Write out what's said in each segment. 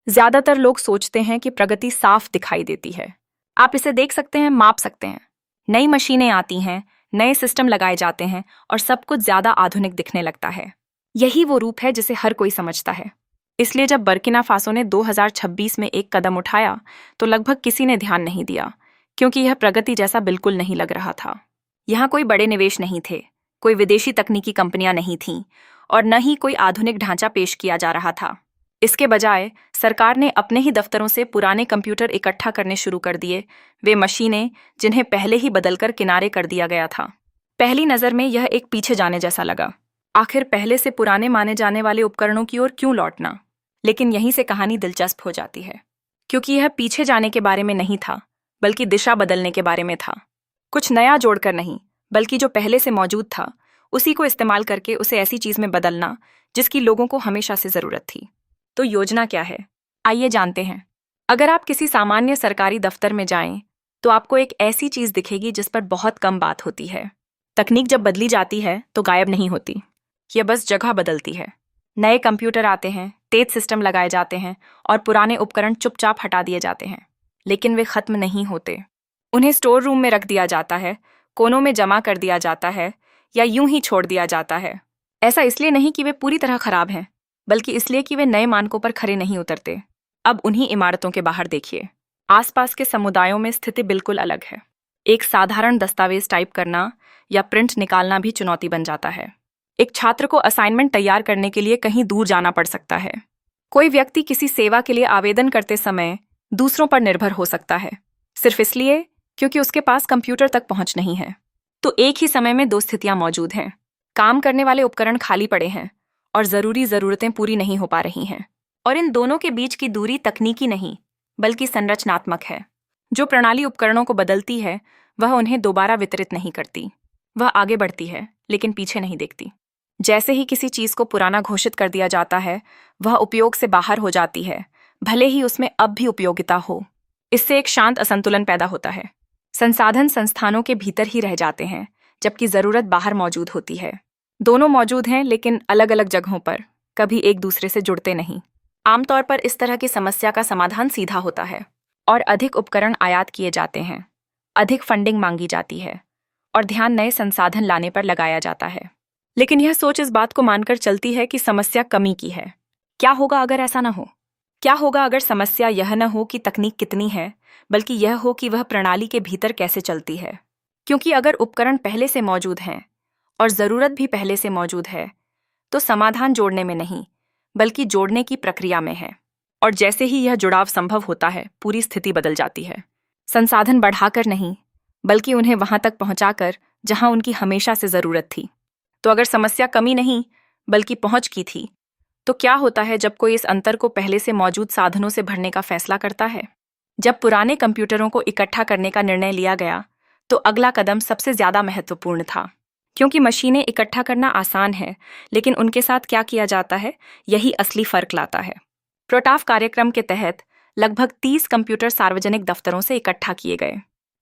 ज्यादातर लोग सोचते हैं कि प्रगति साफ दिखाई देती है। आप इसे देख सकते हैं, माप सकते हैं। नई मशीनें आती हैं, नए सिस्टम लगाए जाते हैं और सब कुछ ज्यादा आधुनिक दिखने लगता है। यही वो रूप है जिसे हर कोई समझता है। इसलिए जब बर्किना फासो ने 2026 में एक कदम उठाया तो लगभग किसी ने ध्यान नहीं दिया, क्योंकि यह प्रगति जैसा बिल्कुल नहीं लग रहा था। यहाँ कोई बड़े निवेश नहीं थे, कोई विदेशी तकनीकी कंपनियां नहीं थीं और न ही कोई आधुनिक ढांचा पेश किया जा रहा था। इसके बजाय सरकार ने अपने ही दफ्तरों से पुराने कंप्यूटर इकट्ठा करने शुरू कर दिए, वे मशीनें जिन्हें पहले ही बदलकर किनारे कर दिया गया था। पहली नज़र में यह एक पीछे जाने जैसा लगा। आखिर पहले से पुराने माने जाने वाले उपकरणों की ओर क्यों लौटना? लेकिन यहीं से कहानी दिलचस्प हो जाती है, क्योंकि यह पीछे जाने के बारे में नहीं था, बल्कि दिशा बदलने के बारे में था। कुछ नया जोड़कर नहीं, बल्कि जो पहले से मौजूद था उसी को इस्तेमाल करके उसे ऐसी चीज में बदलना जिसकी लोगों को हमेशा से जरूरत थी। तो योजना क्या है, आइए जानते हैं। अगर आप किसी सामान्य सरकारी दफ्तर में जाएं, तो आपको एक ऐसी चीज दिखेगी जिस पर बहुत कम बात होती है। तकनीक जब बदली जाती है तो गायब नहीं होती, यह बस जगह बदलती है। नए कंप्यूटर आते हैं, तेज सिस्टम लगाए जाते हैं और पुराने उपकरण चुपचाप हटा दिए जाते हैं। लेकिन वे खत्म नहीं होते। उन्हें स्टोर रूम में रख दिया जाता है, कोनों में जमा कर दिया जाता है या यूं ही छोड़ दिया जाता है। ऐसा इसलिए नहीं कि वे पूरी तरह खराब हैं, बल्कि इसलिए कि वे नए मानकों पर खरे नहीं उतरते। अब उन्हीं इमारतों के बाहर देखिए, आसपास के समुदायों में स्थिति बिल्कुल अलग है। एक साधारण दस्तावेज टाइप करना या प्रिंट निकालना भी चुनौती बन जाता है। एक छात्र को असाइनमेंट तैयार करने के लिए कहीं दूर जाना पड़ सकता है। कोई व्यक्ति किसी सेवा के लिए आवेदन करते समय दूसरों पर निर्भर हो सकता है, सिर्फ इसलिए क्योंकि उसके पास कंप्यूटर तक पहुंच नहीं है। तो एक ही समय में दो स्थितियां मौजूद हैं। काम करने वाले उपकरण खाली पड़े हैं और जरूरी जरूरतें पूरी नहीं हो पा रही हैं। और इन दोनों के बीच की दूरी तकनीकी नहीं, बल्कि संरचनात्मक है। जो प्रणाली उपकरणों को बदलती है, वह उन्हें दोबारा वितरित नहीं करती। वह आगे बढ़ती है, लेकिन पीछे नहीं देखती। जैसे ही किसी चीज को पुराना घोषित कर दिया जाता है, वह उपयोग से बाहर हो जाती है, भले ही उसमें अब भी उपयोगिता हो। इससे एक शांत असंतुलन पैदा होता है। संसाधन संस्थानों के भीतर ही रह जाते हैं, जबकि जरूरत बाहर मौजूद होती है। दोनों मौजूद हैं, लेकिन अलग अलग जगहों पर, कभी एक दूसरे से जुड़ते नहीं। आमतौर पर इस तरह की समस्या का समाधान सीधा होता है और अधिक उपकरण आयात किए जाते हैं, अधिक फंडिंग मांगी जाती है और ध्यान नए संसाधन लाने पर लगाया जाता है। लेकिन यह सोच इस बात को मानकर चलती है कि समस्या कमी की है। क्या होगा अगर ऐसा न हो? क्या होगा अगर समस्या यह न हो कि तकनीक कितनी है, बल्कि यह हो कि वह प्रणाली के भीतर कैसे चलती है? क्योंकि अगर उपकरण पहले से मौजूद हैं और ज़रूरत भी पहले से मौजूद है, तो समाधान जोड़ने में नहीं, बल्कि जोड़ने की प्रक्रिया में है। और जैसे ही यह जुड़ाव संभव होता है, पूरी स्थिति बदल जाती है। संसाधन बढ़ाकर नहीं, बल्कि उन्हें वहां तक पहुंचाकर जहां उनकी हमेशा से ज़रूरत थी। तो अगर समस्या कमी नहीं, बल्कि पहुंच की थी, तो क्या होता है जब कोई इस अंतर को पहले से मौजूद साधनों से भरने का फैसला करता है? जब पुराने कंप्यूटरों को इकट्ठा करने का निर्णय लिया गया, तो अगला कदम सबसे ज्यादा महत्वपूर्ण था। क्योंकि मशीनें इकट्ठा करना आसान है, लेकिन उनके साथ क्या किया जाता है, यही असली फर्क लाता है। प्रोटाफ कार्यक्रम के तहत लगभग 30 कंप्यूटर सार्वजनिक दफ्तरों से इकट्ठा किए गए।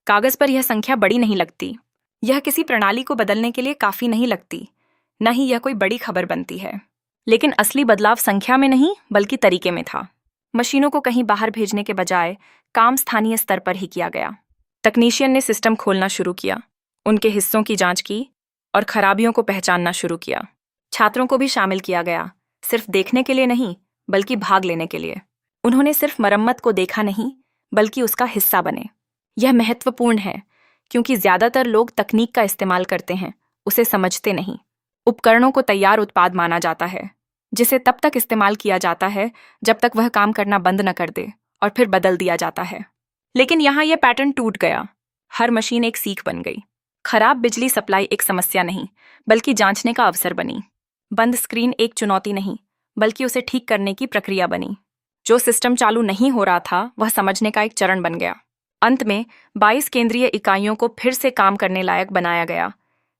कागज पर यह संख्या बड़ी नहीं लगती, यह किसी प्रणाली को बदलने के लिए काफी नहीं लगती, न ही यह कोई बड़ी खबर बनती है। लेकिन असली बदलाव संख्या में नहीं, बल्कि तरीके में था। मशीनों को कहीं बाहर भेजने के बजाय काम स्थानीय स्तर पर ही किया गया। तकनीशियन ने सिस्टम खोलना शुरू किया, उनके हिस्सों की जांच की और खराबियों को पहचानना शुरू किया। छात्रों को भी शामिल किया गया, सिर्फ देखने के लिए नहीं, बल्कि भाग लेने के लिए। उन्होंने सिर्फ मरम्मत को देखा नहीं, बल्कि उसका हिस्सा बने। यह महत्वपूर्ण है, क्योंकि ज्यादातर लोग तकनीक का इस्तेमाल करते हैं, उसे समझते नहीं। उपकरणों को तैयार उत्पाद माना जाता है, जिसे तब तक इस्तेमाल किया जाता है जब तक वह काम करना बंद न कर दे, और फिर बदल दिया जाता है। लेकिन यहाँ यह पैटर्न टूट गया। हर मशीन एक सीख बन गई। खराब बिजली सप्लाई एक समस्या नहीं, बल्कि जांचने का अवसर बनी। बंद स्क्रीन एक चुनौती नहीं, बल्कि उसे ठीक करने की प्रक्रिया बनी। जो सिस्टम चालू नहीं हो रहा था, वह समझने का एक चरण बन गया। अंत में 22 केंद्रीय इकाइयों को फिर से काम करने लायक बनाया गया।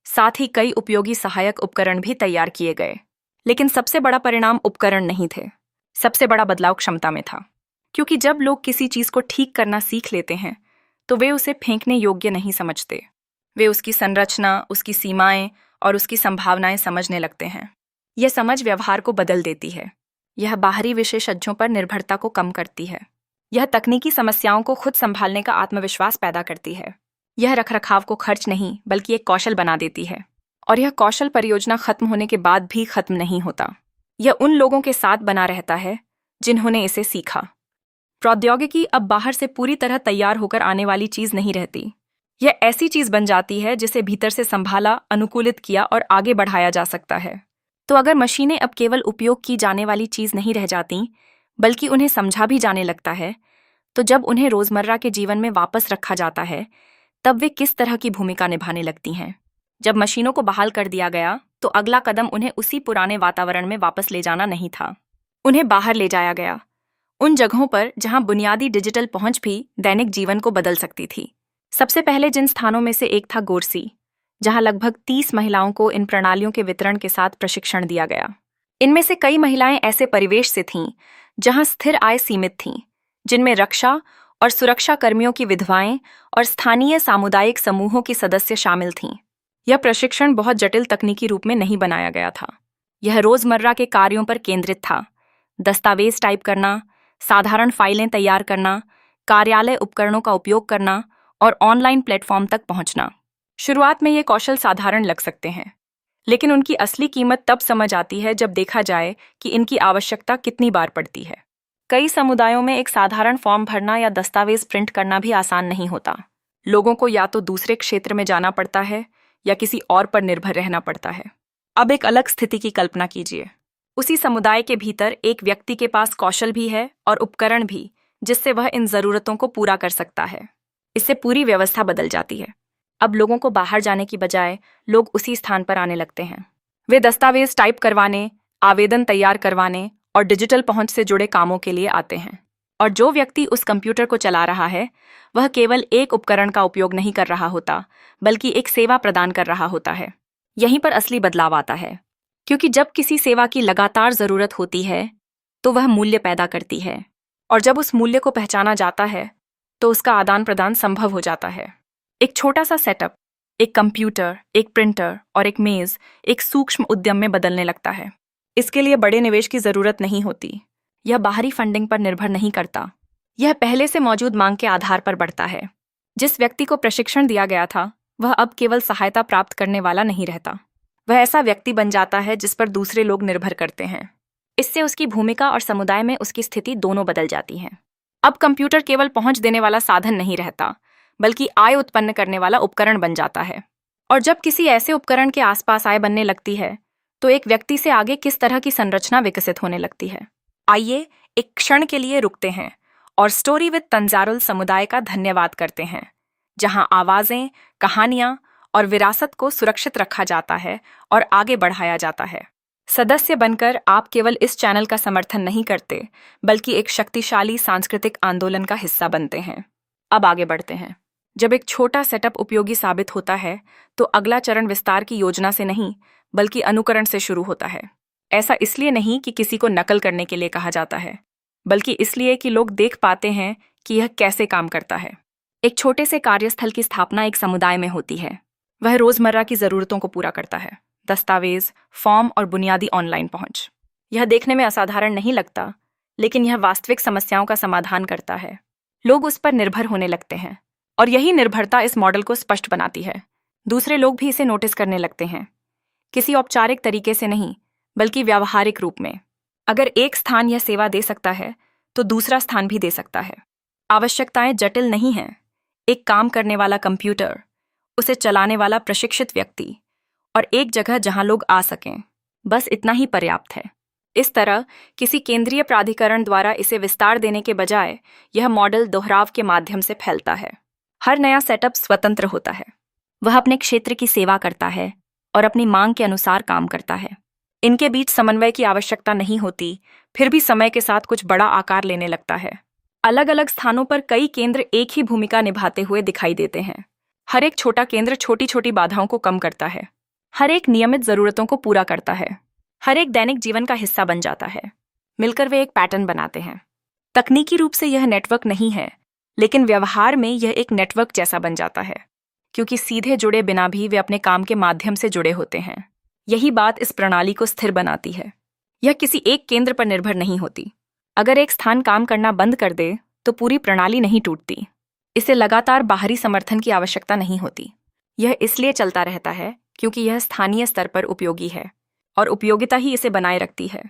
साथ ही कई उपयोगी सहायक उपकरण भी तैयार किए गए। लेकिन सबसे बड़ा परिणाम उपकरण नहीं थे, सबसे बड़ा बदलाव क्षमता में था। क्योंकि जब लोग किसी चीज को ठीक करना सीख लेते हैं, तो वे उसे फेंकने योग्य नहीं समझते। वे उसकी संरचना, उसकी सीमाएं और उसकी संभावनाएं समझने लगते हैं। यह समझ व्यवहार को बदल देती है। यह बाहरी विशेषज्ञों पर निर्भरता को कम करती है। यह तकनीकी समस्याओं को खुद संभालने का आत्मविश्वास पैदा करती है। यह रखरखाव को खर्च नहीं बल्कि एक कौशल बना देती है। और यह कौशल परियोजना खत्म होने के बाद भी खत्म नहीं होता। यह उन लोगों के साथ बना रहता है जिन्होंने इसे सीखा। प्रौद्योगिकी अब बाहर से पूरी तरह तैयार होकर आने वाली चीज नहीं रहती। यह ऐसी चीज बन जाती है जिसे भीतर से संभाला, अनुकूलित किया और आगे बढ़ाया जा सकता है। तो अगर मशीनें अब केवल उपयोग की जाने वाली चीज नहीं रह जाती बल्कि उन्हें समझा भी जाने लगता है, तो जब उन्हें रोजमर्रा के जीवन में वापस रखा जाता है तब वे किस तरह की भूमिका निभाने लगती हैं। जब मशीनों को बहाल कर दिया गया तो अगला कदम उन्हें उसी पुराने वातावरण में वापस ले जाना नहीं था। उन्हें बाहर ले जाया गया, उन जगहों पर जहां बुनियादी डिजिटल पहुंच भी दैनिक जीवन को बदल सकती थी। सबसे पहले जिन स्थानों में से एक था गोरसी, जहां लगभग 30 महिलाओं को इन प्रणालियों के वितरण के साथ प्रशिक्षण दिया गया। इनमें से कई महिलाएं ऐसे परिवेश से थीं जहां स्थिर आय सीमित थी, जिनमें रक्षा और सुरक्षा कर्मियों की विधवाएं और स्थानीय सामुदायिक समूहों की सदस्य शामिल थीं। यह प्रशिक्षण बहुत जटिल तकनीकी रूप में नहीं बनाया गया था। यह रोजमर्रा के कार्यों पर केंद्रित था। दस्तावेज टाइप करना, साधारण फाइलें तैयार करना, कार्यालय उपकरणों का उपयोग करना और ऑनलाइन प्लेटफॉर्म तक पहुंचना। शुरुआत में ये कौशल साधारण लग सकते हैं, लेकिन उनकी असली कीमत तब समझ आती है जब देखा जाए कि इनकी आवश्यकता कितनी बार पड़ती है। कई समुदायों में एक साधारण फॉर्म भरना या दस्तावेज प्रिंट करना भी आसान नहीं होता। लोगों को या तो दूसरे क्षेत्र में जाना पड़ता है या किसी और पर निर्भर रहना पड़ता है। अब एक अलग स्थिति की कल्पना कीजिए। उसी समुदाय के भीतर एक व्यक्ति के पास कौशल भी है और उपकरण भी, जिससे वह इन जरूरतों को पूरा कर सकता है। इससे पूरी व्यवस्था बदल जाती है। अब लोगों को बाहर जाने की बजाय लोग उसी स्थान पर आने लगते हैं। वे दस्तावेज टाइप करवाने, आवेदन तैयार करवाने और डिजिटल पहुंच से जुड़े कामों के लिए आते हैं। और जो व्यक्ति उस कंप्यूटर को चला रहा है, वह केवल एक उपकरण का उपयोग नहीं कर रहा होता, बल्कि एक सेवा प्रदान कर रहा होता है। यहीं पर असली बदलाव आता है, क्योंकि जब किसी सेवा की लगातार जरूरत होती है तो वह मूल्य पैदा करती है, और जब उस मूल्य को पहचाना जाता है तो उसका आदान प्रदान संभव हो जाता है। एक छोटा सा सेटअप, एक कंप्यूटर, एक प्रिंटर और एक मेज एक सूक्ष्म उद्यम में बदलने लगता है। इसके लिए बड़े निवेश की जरूरत नहीं होती। यह बाहरी फंडिंग पर निर्भर नहीं करता। यह पहले से मौजूद मांग के आधार पर बढ़ता है। जिस व्यक्ति को प्रशिक्षण दिया गया था, वह अब केवल सहायता प्राप्त करने वाला नहीं रहता। वह ऐसा व्यक्ति बन जाता है जिस पर दूसरे लोग निर्भर करते हैं। इससे उसकी भूमिका और समुदाय में उसकी स्थिति दोनों बदल जाती हैं। अब कंप्यूटर केवल पहुंच देने वाला साधन नहीं रहता, बल्कि आय उत्पन्न करने वाला उपकरण बन जाता है। और जब किसी ऐसे उपकरण के आसपास आय बनने लगती है, तो एक व्यक्ति से आगे किस तरह की संरचना विकसित होने लगती है। आइए एक क्षण के लिए रुकते हैं और स्टोरी विद तंजारुल समुदाय का धन्यवाद करते हैं, जहां आवाजें, कहानियां और विरासत को सुरक्षित रखा जाता है और आगे बढ़ाया जाता है। सदस्य बनकर आप केवल इस चैनल का समर्थन नहीं करते, बल्कि एक शक्तिशाली सांस्कृतिक आंदोलन का हिस्सा बनते हैं। अब आगे बढ़ते हैं। जब एक छोटा सेटअप उपयोगी साबित होता है, तो अगला चरण विस्तार की योजना से नहीं, बल्कि अनुकरण से शुरू होता है। ऐसा इसलिए नहीं कि किसी को नकल करने के लिए कहा जाता है, बल्कि इसलिए कि लोग देख पाते हैं कि यह कैसे काम करता है। एक छोटे से कार्यस्थल की स्थापना एक समुदाय में होती है। वह रोजमर्रा की जरूरतों को पूरा करता है। दस्तावेज, फॉर्म और बुनियादी ऑनलाइन पहुंच। यह देखने में असाधारण नहीं लगता, लेकिन यह वास्तविक समस्याओं का समाधान करता है। लोग उस पर निर्भर होने लगते हैं, और यही निर्भरता इस मॉडल को स्पष्ट बनाती है। दूसरे लोग भी इसे नोटिस करने लगते हैं, किसी औपचारिक तरीके से नहीं, बल्कि व्यावहारिक रूप में। अगर एक स्थान यह सेवा दे सकता है, तो दूसरा स्थान भी दे सकता है। आवश्यकताएं जटिल नहीं हैं। एक काम करने वाला कंप्यूटर, उसे चलाने वाला प्रशिक्षित व्यक्ति और एक जगह जहां लोग आ सकें, बस इतना ही पर्याप्त है। इस तरह किसी केंद्रीय प्राधिकरण द्वारा इसे विस्तार देने के बजाय यह मॉडल दोहराव के माध्यम से फैलता है। हर नया सेटअप स्वतंत्र होता है। वह अपने क्षेत्र की सेवा करता है और अपनी मांग के अनुसार काम करता है। इनके बीच समन्वय की आवश्यकता नहीं होती, फिर भी समय के साथ कुछ बड़ा आकार लेने लगता है। अलग अलग स्थानों पर कई केंद्र एक ही भूमिका निभाते हुए दिखाई देते हैं। हर एक छोटा केंद्र छोटी छोटी बाधाओं को कम करता है। हर एक नियमित जरूरतों को पूरा करता है। हर एक दैनिक जीवन का हिस्सा बन जाता है। मिलकर वे एक पैटर्न बनाते हैं। तकनीकी रूप से यह नेटवर्क नहीं है, लेकिन व्यवहार में यह एक नेटवर्क जैसा बन जाता है, क्योंकि सीधे जुड़े बिना भी वे अपने काम के माध्यम से जुड़े होते हैं। यही बात इस प्रणाली को स्थिर बनाती है। यह किसी एक केंद्र पर निर्भर नहीं होती। अगर एक स्थान काम करना बंद कर दे तो पूरी प्रणाली नहीं टूटती। इसे लगातार बाहरी समर्थन की आवश्यकता नहीं होती। यह इसलिए चलता रहता है क्योंकि यह स्थानीय स्तर पर उपयोगी है और उपयोगिता ही इसे बनाए रखती है।